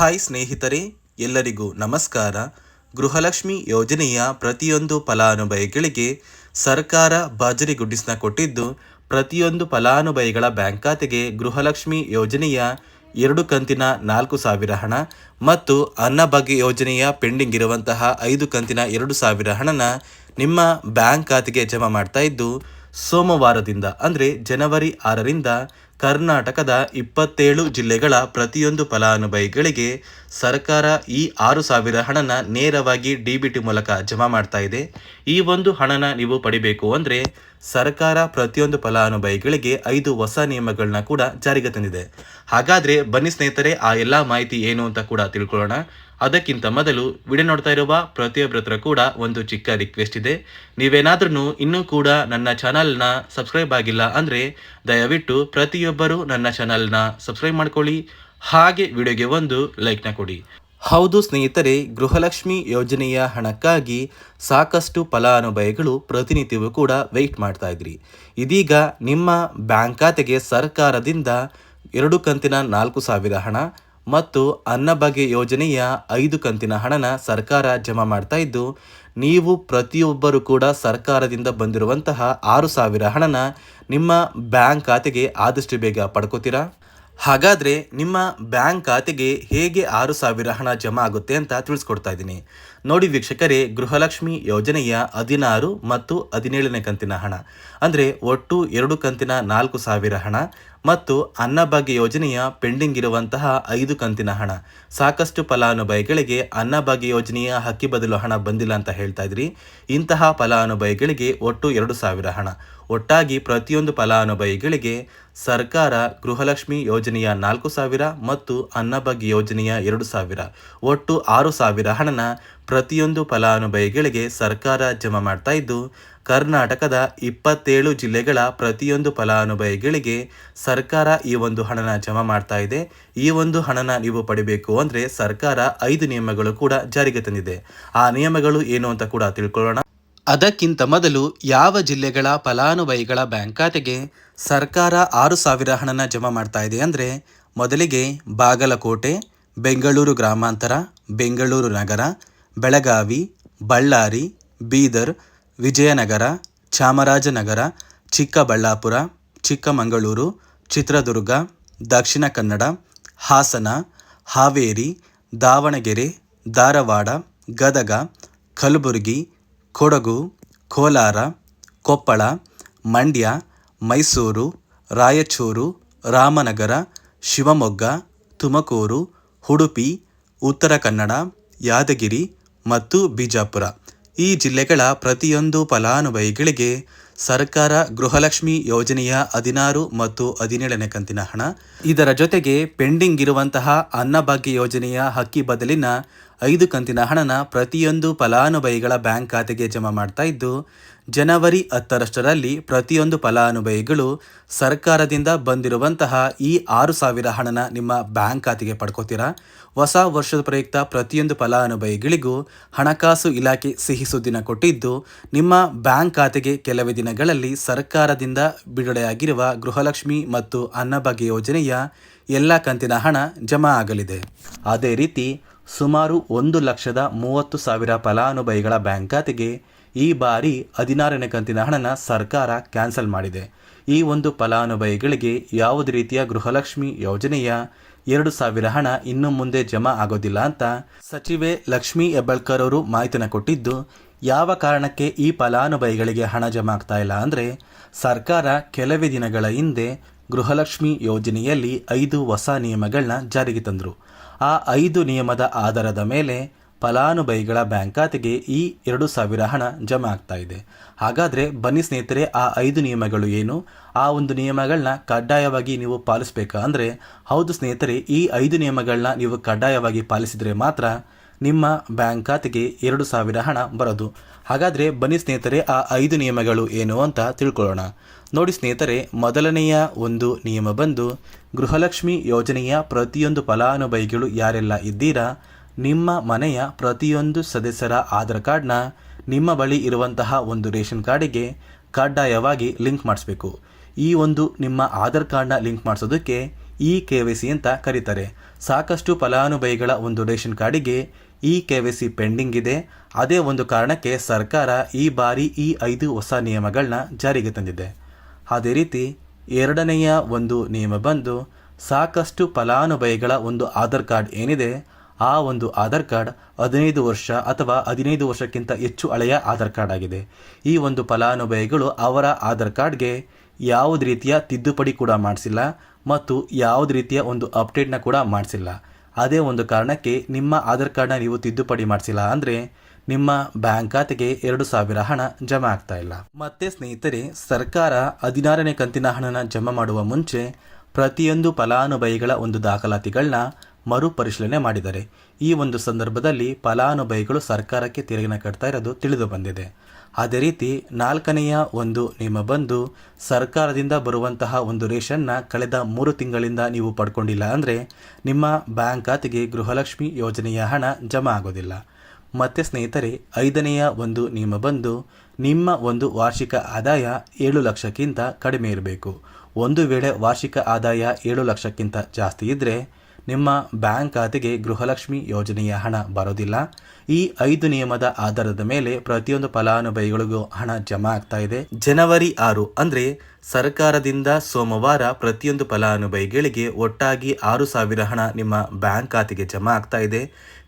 Hi ಸ್ನೇಹಿತರೆ, ಎಲ್ಲರಿಗೂ ನಮಸ್ಕಾರ. ಗೃಹಲಕ್ಷ್ಮಿ ಯೋಜನೆಯ ಪ್ರತಿಯೊಂದು ಫಲಾನುಭವಿಗಳಿಗೆ ಸರ್ಕಾರ ಭರ್ಜರಿ ಗುಡ್ಡಿಸ್ನ ಕೊಟ್ಟಿದ್ದು, ಪ್ರತಿಯೊಂದು ಫಲಾನುಭವಿಗಳ ಬ್ಯಾಂಕ್ ಖಾತೆಗೆ ಗೃಹಲಕ್ಷ್ಮಿ ಯೋಜನೆಯ 2 ಕಂತಿನ 4,000 ಹಣ ಮತ್ತು ಅನ್ನಭಾಗ್ಯ ಯೋಜನೆಯ ಪೆಂಡಿಂಗ್ ಇರುವಂತಹ 5 ಕಂತಿನ 2,000 ಹಣನ ನಿಮ್ಮ ಬ್ಯಾಂಕ್ ಖಾತೆಗೆ ಜಮಾ ಮಾಡ್ತಾ ಇದ್ದು, ಸೋಮವಾರದಿಂದ ಅಂದರೆ ಜನವರಿ 6ರಿಂದ ಕರ್ನಾಟಕದ 27 ಜಿಲ್ಲೆಗಳ ಪ್ರತಿಯೊಂದು ಫಲಾನುಭವಿಗಳಿಗೆ ಸರ್ಕಾರ ಈ 6,000 ಹಣನ ನೇರವಾಗಿ DBT ಮೂಲಕ ಜಮಾ ಮಾಡ್ತಾ ಇದೆ. ಈ ಒಂದು ಹಣನ ನೀವು ಪಡಿಬೇಕು ಅಂದರೆ ಸರ್ಕಾರ ಪ್ರತಿಯೊಂದು ಫಲಾನುಭವಿಗಳಿಗೆ 5 ಹೊಸ ನಿಯಮಗಳನ್ನ ಕೂಡ ಜಾರಿಗೆ ತಂದಿದೆ. ಹಾಗಾದರೆ ಬನ್ನಿ ಸ್ನೇಹಿತರೆ, ಆ ಎಲ್ಲ ಮಾಹಿತಿ ಏನು ಅಂತ ಕೂಡ ತಿಳ್ಕೊಳ್ಳೋಣ. ಅದಕ್ಕಿಂತ ಮೊದಲು ವಿಡಿಯೋ ನೋಡ್ತಾ ಇರುವ ಪ್ರತಿಯೊಬ್ಬರ ಹತ್ರ ಕೂಡ ಒಂದು ಚಿಕ್ಕ ರಿಕ್ವೆಸ್ಟ್ ಇದೆ. ನೀವೇನಾದ್ರೂ ಇನ್ನೂ ಕೂಡ ನನ್ನ ಚಾನಲ್ನ ಸಬ್ಸ್ಕ್ರೈಬ್ ಆಗಿಲ್ಲ ಅಂದರೆ ದಯವಿಟ್ಟು ಪ್ರತಿಯೊಬ್ಬರು ನನ್ನ ಚಾನಲ್ನ ಸಬ್ಸ್ಕ್ರೈಬ್ ಮಾಡ್ಕೊಳ್ಳಿ, ಹಾಗೆ ವಿಡಿಯೋಗೆ ಒಂದು ಲೈಕ್ನ ಕೊಡಿ. ಹೌದು ಸ್ನೇಹಿತರೆ, ಗೃಹಲಕ್ಷ್ಮಿ ಯೋಜನೆಯ ಹಣಕ್ಕಾಗಿ ಸಾಕಷ್ಟು ಫಲಾನುಭವಿಗಳು ಪ್ರತಿನಿತ್ಯವೂ ಕೂಡ ವೆಯ್ಟ್ ಮಾಡ್ತಾ ಇದ್ರಿ. ಇದೀಗ ನಿಮ್ಮ ಬ್ಯಾಂಕ್ ಖಾತೆಗೆ ಸರ್ಕಾರದಿಂದ 2 ಕಂತಿನ 4,000 ಹಣ ಮತ್ತು ಅನ್ನಭಾಗ್ಯ ಯೋಜನೆಯ 5 ಕಂತಿನ ಹಣನ ಸರ್ಕಾರ ಜಮಾ ಮಾಡ್ತಾ ಇದ್ದು, ನೀವು ಪ್ರತಿಯೊಬ್ಬರು ಕೂಡ ಸರ್ಕಾರದಿಂದ ಬಂದಿರುವಂತಹ 6,000 ಹಣನ ನಿಮ್ಮ ಬ್ಯಾಂಕ್ ಖಾತೆಗೆ ಆದಷ್ಟು ಬೇಗ ಪಡ್ಕೋತೀರಾ? ಹಾಗಾದರೆ ನಿಮ್ಮ ಬ್ಯಾಂಕ್ ಖಾತೆಗೆ ಹೇಗೆ 6,000 ಹಣ ಜಮಾ ಆಗುತ್ತೆ ಅಂತ ತಿಳಿಸ್ಕೊಡ್ತಾ ಇದ್ದೀನಿ. ನೋಡಿ ವೀಕ್ಷಕರೇ, ಗೃಹಲಕ್ಷ್ಮಿ ಯೋಜನೆಯ 16 ಮತ್ತು 17ನೇ ಕಂತಿನ ಹಣ ಅಂದರೆ ಒಟ್ಟು 2 ಕಂತಿನ 4,000 ಹಣ ಮತ್ತು ಅನ್ನಭಾಗ್ಯ ಯೋಜನೆಯ ಪೆಂಡಿಂಗ್ ಇರುವಂತಹ 5 ಕಂತಿನ ಹಣ. ಸಾಕಷ್ಟು ಫಲಾನುಭವಿಗಳಿಗೆ ಅನ್ನಭಾಗ್ಯ ಯೋಜನೆಯ ಹಕ್ಕಿ ಬದಲು ಹಣ ಬಂದಿಲ್ಲ ಅಂತ ಹೇಳ್ತಾ ಇದ್ರಿ. ಇಂತಹ ಫಲಾನುಭವಿಗಳಿಗೆ ಒಟ್ಟು 2,000 ಹಣ. ಒಟ್ಟಾಗಿ ಪ್ರತಿಯೊಂದು ಫಲಾನುಭವಿಗಳಿಗೆ ಸರ್ಕಾರ ಗೃಹಲಕ್ಷ್ಮಿ ಯೋಜನೆಯ 4,000 ಮತ್ತು ಅನ್ನಭಾಗ್ಯ ಯೋಜನೆಯ 2,000 ಒಟ್ಟು 6,000 ಹಣನ ಪ್ರತಿಯೊಂದು ಫಲಾನುಭವಿಗಳಿಗೆ ಸರ್ಕಾರ ಜಮಾ ಮಾಡ್ತಾ ಇದ್ದು, ಕರ್ನಾಟಕದ 27 ಜಿಲ್ಲೆಗಳ ಪ್ರತಿಯೊಂದು ಫಲಾನುಭವಿಗಳಿಗೆ ಸರ್ಕಾರ ಈ ಒಂದು ಹಣನ ಜಮಾ ಮಾಡ್ತಾ ಇದೆ. ಈ ಒಂದು ಹಣನ ನೀವು ಪಡಿಬೇಕು ಅಂದರೆ ಸರ್ಕಾರ 5 ನಿಯಮಗಳು ಕೂಡ ಜಾರಿಗೆ ತಂದಿದೆ. ಆ ನಿಯಮಗಳು ಏನು ಅಂತ ಕೂಡ ತಿಳ್ಕೊಳ್ಳೋಣ. ಅದಕ್ಕಿಂತ ಮೊದಲು ಯಾವ ಜಿಲ್ಲೆಗಳ ಫಲಾನುಭವಿಗಳ ಬ್ಯಾಂಕ್ ಖಾತೆಗೆ ಸರ್ಕಾರ 6,000 ಹಣನ ಜಮಾ ಮಾಡ್ತಾ ಇದೆ ಅಂದರೆ, ಮೊದಲಿಗೆ ಬಾಗಲಕೋಟೆ, ಬೆಂಗಳೂರು ಗ್ರಾಮಾಂತರ, ಬೆಂಗಳೂರು ನಗರ, ಬೆಳಗಾವಿ, ಬಳ್ಳಾರಿ, ಬೀದರ್, ವಿಜಯನಗರ, ಚಾಮರಾಜನಗರ, ಚಿಕ್ಕಬಳ್ಳಾಪುರ, ಚಿಕ್ಕಮಗಳೂರು, ಚಿತ್ರದುರ್ಗ, ದಕ್ಷಿಣ ಕನ್ನಡ, ಹಾಸನ, ಹಾವೇರಿ, ದಾವಣಗೆರೆ, ಧಾರವಾಡ, ಗದಗ, ಕಲಬುರಗಿ, ಕೊಡಗು, ಕೋಲಾರ, ಕೊಪ್ಪಳ, ಮಂಡ್ಯ, ಮೈಸೂರು, ರಾಯಚೂರು, ರಾಮನಗರ, ಶಿವಮೊಗ್ಗ, ತುಮಕೂರು, ಉಡುಪಿ, ಉತ್ತರ ಕನ್ನಡ, ಯಾದಗಿರಿ ಮತ್ತು ಬಿಜಾಪುರ ಈ ಜಿಲ್ಲೆಗಳ ಪ್ರತಿಯೊಂದು ಫಲಾನುಭವಿಗಳಿಗೆ ಸರ್ಕಾರ ಗೃಹಲಕ್ಷ್ಮಿ ಯೋಜನೆಯ 16 ಮತ್ತು 17ನೇ ಕಂತಿನ ಹಣ, ಇದರ ಜೊತೆಗೆ ಪೆಂಡಿಂಗ್ ಇರುವಂತಹ ಅನ್ನಭಾಗ್ಯ ಯೋಜನೆಯ ಹಕ್ಕಿ ಬದಲಿನ 5 ಕಂತಿನ ಹಣನ ಪ್ರತಿಯೊಂದು ಫಲಾನುಭವಿಗಳ ಬ್ಯಾಂಕ್ ಖಾತೆಗೆ ಜಮಾ ಮಾಡ್ತಾ ಇದ್ದು, ಜನವರಿ 10ರಷ್ಟರಲ್ಲಿ ಪ್ರತಿಯೊಂದು ಫಲಾನುಭವಿಗಳು ಸರ್ಕಾರದಿಂದ ಬಂದಿರುವಂತಹ ಈ 6,000 ಹಣನ ನಿಮ್ಮ ಬ್ಯಾಂಕ್ ಖಾತೆಗೆ ಪಡ್ಕೋತೀರಾ. ಹೊಸ ವರ್ಷದ ಪ್ರಯುಕ್ತ ಪ್ರತಿಯೊಂದು ಫಲಾನುಭವಿಗಳಿಗೂ ಹಣಕಾಸು ಇಲಾಖೆ ಸಿಹಿ ಸುದ್ದಿನ ಕೊಟ್ಟಿದ್ದು, ನಿಮ್ಮ ಬ್ಯಾಂಕ್ ಖಾತೆಗೆ ಕೆಲವೇ ದಿನಗಳಲ್ಲಿ ಸರ್ಕಾರದಿಂದ ಬಿಡುಗಡೆಯಾಗಿರುವ ಗೃಹಲಕ್ಷ್ಮಿ ಮತ್ತು ಅನ್ನಭಾಗ್ಯ ಯೋಜನೆಯ ಎಲ್ಲ ಕಂತಿನ ಹಣ ಜಮಾ ಆಗಲಿದೆ. ಅದೇ ರೀತಿ ಸುಮಾರು 1,30,000 ಫಲಾನುಭವಿಗಳ ಬ್ಯಾಂಕ್ ಖಾತೆಗೆ ಈ ಬಾರಿ 16ನೇ ಕಂತಿನ ಹಣನ ಸರ್ಕಾರ ಕ್ಯಾನ್ಸಲ್ ಮಾಡಿದೆ. ಈ ಒಂದು ಫಲಾನುಭವಿಗಳಿಗೆ ಯಾವುದೇ ರೀತಿಯ ಗೃಹಲಕ್ಷ್ಮಿ ಯೋಜನೆಯ 2,000 ಹಣ ಇನ್ನು ಮುಂದೆ ಜಮಾ ಆಗೋದಿಲ್ಲ ಅಂತ ಸಚಿವೆ ಲಕ್ಷ್ಮೀ ಹೆಬ್ಬಾಳ್ಕರ್ ಅವರು ಮಾಹಿತಿನ ಕೊಟ್ಟಿದ್ದು, ಯಾವ ಕಾರಣಕ್ಕೆ ಈ ಫಲಾನುಭವಿಗಳಿಗೆ ಹಣ ಜಮಾ ಆಗ್ತಾ ಇಲ್ಲ ಅಂದರೆ, ಸರ್ಕಾರ ಕೆಲವೇ ದಿನಗಳ ಹಿಂದೆ ಗೃಹಲಕ್ಷ್ಮಿ ಯೋಜನೆಯಲ್ಲಿ 5 ಹೊಸ ನಿಯಮಗಳನ್ನ ಜಾರಿಗೆ ತಂದರು. ಆ 5 ನಿಯಮದ ಆಧಾರದ ಮೇಲೆ ಫಲಾನುಭವಿಗಳ ಬ್ಯಾಂಕ್ ಖಾತೆಗೆ ಈ 2,000 ಹಣ ಜಮಾ ಆಗ್ತಾ ಇದೆ. ಹಾಗಾದರೆ ಬನ್ನಿ ಸ್ನೇಹಿತರೆ, ಆ 5 ನಿಯಮಗಳು ಏನು, ಆ ಒಂದು ನಿಯಮಗಳನ್ನ ಕಡ್ಡಾಯವಾಗಿ ನೀವು ಪಾಲಿಸಬೇಕಾ ಅಂದರೆ, ಹೌದು ಸ್ನೇಹಿತರೆ, ಈ 5 ನಿಯಮಗಳನ್ನ ನೀವು ಕಡ್ಡಾಯವಾಗಿ ಪಾಲಿಸಿದರೆ ಮಾತ್ರ ನಿಮ್ಮ ಬ್ಯಾಂಕ್ ಖಾತೆಗೆ 2,000 ಹಣ ಬರೋದು. ಹಾಗಾದರೆ ಬನ್ನಿ ಸ್ನೇಹಿತರೆ, ಆ 5 ನಿಯಮಗಳು ಏನು ಅಂತ ತಿಳ್ಕೊಳ್ಳೋಣ. ನೋಡಿ ಸ್ನೇಹಿತರೆ, ಮೊದಲನೆಯ ಒಂದು ನಿಯಮ ಬಂದು, ಗೃಹಲಕ್ಷ್ಮಿ ಯೋಜನೆಯ ಪ್ರತಿಯೊಂದು ಫಲಾನುಭವಿಗಳು ಯಾರೆಲ್ಲ ಇದ್ದೀರಾ, ನಿಮ್ಮ ಮನೆಯ ಪ್ರತಿಯೊಂದು ಸದಸ್ಯರ ಆಧಾರ್ ಕಾರ್ಡ್ನ ನಿಮ್ಮ ಬಳಿ ಇರುವಂತಹ ಒಂದು ರೇಷನ್ ಕಾರ್ಡಿಗೆ ಕಡ್ಡಾಯವಾಗಿ ಲಿಂಕ್ ಮಾಡಿಸ್ಬೇಕು. ಈ ಒಂದು ನಿಮ್ಮ ಆಧಾರ್ ಕಾರ್ಡ್ನ ಲಿಂಕ್ ಮಾಡಿಸೋದಕ್ಕೆ ಇ KYC ಅಂತ ಕರೀತಾರೆ. ಸಾಕಷ್ಟು ಫಲಾನುಭವಿಗಳ ಒಂದು ರೇಷನ್ ಕಾರ್ಡಿಗೆ ಇ KYC ಪೆಂಡಿಂಗ್ ಇದೆ. ಅದೇ ಒಂದು ಕಾರಣಕ್ಕೆ ಸರ್ಕಾರ ಈ ಬಾರಿ ಈ 5 ಹೊಸ ನಿಯಮಗಳನ್ನ ಜಾರಿಗೆ ತಂದಿದೆ. ಅದೇ ರೀತಿ ಎರಡನೆಯ ಒಂದು ನಿಯಮ ಬಂದು ಸಾಕಷ್ಟು ಫಲಾನುಭವಿಗಳ ಒಂದು ಆಧಾರ್ ಕಾರ್ಡ್ ಏನಿದೆ, ಆ ಒಂದು ಆಧಾರ್ ಕಾರ್ಡ್ 15 ವರ್ಷ ಅಥವಾ 15 ವರ್ಷಕ್ಕಿಂತ ಹೆಚ್ಚು ಹಳೆಯ ಆಧಾರ್ ಕಾರ್ಡ್ ಆಗಿದೆ. ಈ ಒಂದು ಫಲಾನುಭವಿಗಳು ಅವರ ಆಧಾರ್ ಕಾರ್ಡ್ಗೆ ಯಾವುದೇ ರೀತಿಯ ತಿದ್ದುಪಡಿ ಕೂಡ ಮಾಡಿಸಿಲ್ಲ ಮತ್ತು ಯಾವುದೇ ರೀತಿಯ ಒಂದು ಅಪ್ಡೇಟ್ನ ಕೂಡ ಮಾಡಿಸಿಲ್ಲ. ಅದೇ ಒಂದು ಕಾರಣಕ್ಕೆ ನಿಮ್ಮ ಆಧಾರ್ ಕಾರ್ಡ್ನ ನೀವು ತಿದ್ದುಪಡಿ ಮಾಡಿಸಿಲ್ಲ ಅಂದರೆ ನಿಮ್ಮ ಬ್ಯಾಂಕ್ ಖಾತೆಗೆ 2,000 ಹಣ ಜಮಾ ಆಗ್ತಾ ಇಲ್ಲ. ಮತ್ತೆ ಸ್ನೇಹಿತರೆ, ಸರ್ಕಾರ 16ನೇ ಕಂತಿನ ಹಣನ ಜಮಾ ಮಾಡುವ ಮುಂಚೆ ಪ್ರತಿಯೊಂದು ಫಲಾನುಭವಿಗಳ ಒಂದು ದಾಖಲಾತಿಗಳನ್ನ ಮರುಪರಿಶೀಲನೆ ಮಾಡಿದ್ದಾರೆ. ಈ ಒಂದು ಸಂದರ್ಭದಲ್ಲಿ ಫಲಾನುಭವಿಗಳು ಸರ್ಕಾರಕ್ಕೆ ತೆರಿಗೆನ ಕಟ್ತಾ ಇರೋದು ತಿಳಿದು ಬಂದಿದೆ. ಅದೇ ರೀತಿ 4ನೆಯ ಒಂದು ನಿಯಮ ಬಂದು ಸರ್ಕಾರದಿಂದ ಬರುವಂತಹ ಒಂದು ರೇಷನ್ನ ಕಳೆದ 3 ತಿಂಗಳಿಂದ ನೀವು ಪಡ್ಕೊಂಡಿಲ್ಲ ಅಂದರೆ ನಿಮ್ಮ ಬ್ಯಾಂಕ್ ಖಾತೆಗೆ ಗೃಹಲಕ್ಷ್ಮಿ ಯೋಜನೆಯ ಹಣ ಜಮಾ ಆಗೋದಿಲ್ಲ. ಮತ್ತು ಸ್ನೇಹಿತರೆ, 5ನೆಯ ಒಂದು ನಿಯಮ ಬಂದು ನಿಮ್ಮ ಒಂದು ವಾರ್ಷಿಕ ಆದಾಯ 7 ಲಕ್ಷಕ್ಕಿಂತ ಕಡಿಮೆ ಇರಬೇಕು. ಒಂದು ವೇಳೆ ವಾರ್ಷಿಕ ಆದಾಯ 7 ಲಕ್ಷಕ್ಕಿಂತ ಜಾಸ್ತಿ ಇದ್ದರೆ ನಿಮ್ಮ ಬ್ಯಾಂಕ್ ಖಾತೆಗೆ ಗೃಹಲಕ್ಷ್ಮಿ ಯೋಜನೆಯ ಹಣ ಬರೋದಿಲ್ಲ. ಈ 5 ನಿಯಮದ ಆಧಾರದ ಮೇಲೆ ಪ್ರತಿಯೊಂದು ಫಲಾನುಭವಿಗಳಿಗೂ ಹಣ ಜಮಾ ಆಗ್ತಾ ಇದೆ. ಜನವರಿ 6 ಅಂದರೆ ಸರ್ಕಾರದಿಂದ ಸೋಮವಾರ ಪ್ರತಿಯೊಂದು ಫಲಾನುಭವಿಗಳಿಗೆ ಒಟ್ಟಾಗಿ 6,000 ಹಣ ನಿಮ್ಮ ಬ್ಯಾಂಕ್ ಖಾತೆಗೆ ಜಮಾ ಆಗ್ತಾ ಇದೆ.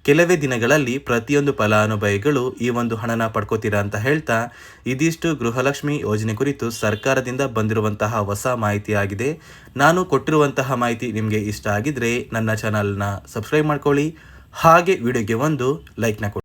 ಕೆಲವೇ ದಿನಗಳಲ್ಲಿ ಪ್ರತಿಯೊಂದು ಫಲಾನುಭವಿಗಳು ಈ ಒಂದು ಹಣನ ಪಡ್ಕೋತೀರಾ ಅಂತ ಹೇಳ್ತಾ, ಇದಿಷ್ಟು ಗೃಹಲಕ್ಷ್ಮಿ ಯೋಜನೆ ಕುರಿತು ಸರ್ಕಾರದಿಂದ ಬಂದಿರುವಂತಹ ಹೊಸ ಮಾಹಿತಿಯಾಗಿದೆ. ನಾನು ಕೊಟ್ಟಿರುವಂತಹ ಮಾಹಿತಿ ನಿಮಗೆ ಇಷ್ಟ ಆಗಿದ್ರೆ ನನ್ನ ಚಾನಲ್ನ ಸಬ್ಸ್ಕ್ರೈಬ್ ಮಾಡ್ಕೊಳ್ಳಿ. ಹಾಗೆ ವಿಡಿಯೋಗೆ ಒಂದು ಲೈಕ್ನ ಕೊಡಿ.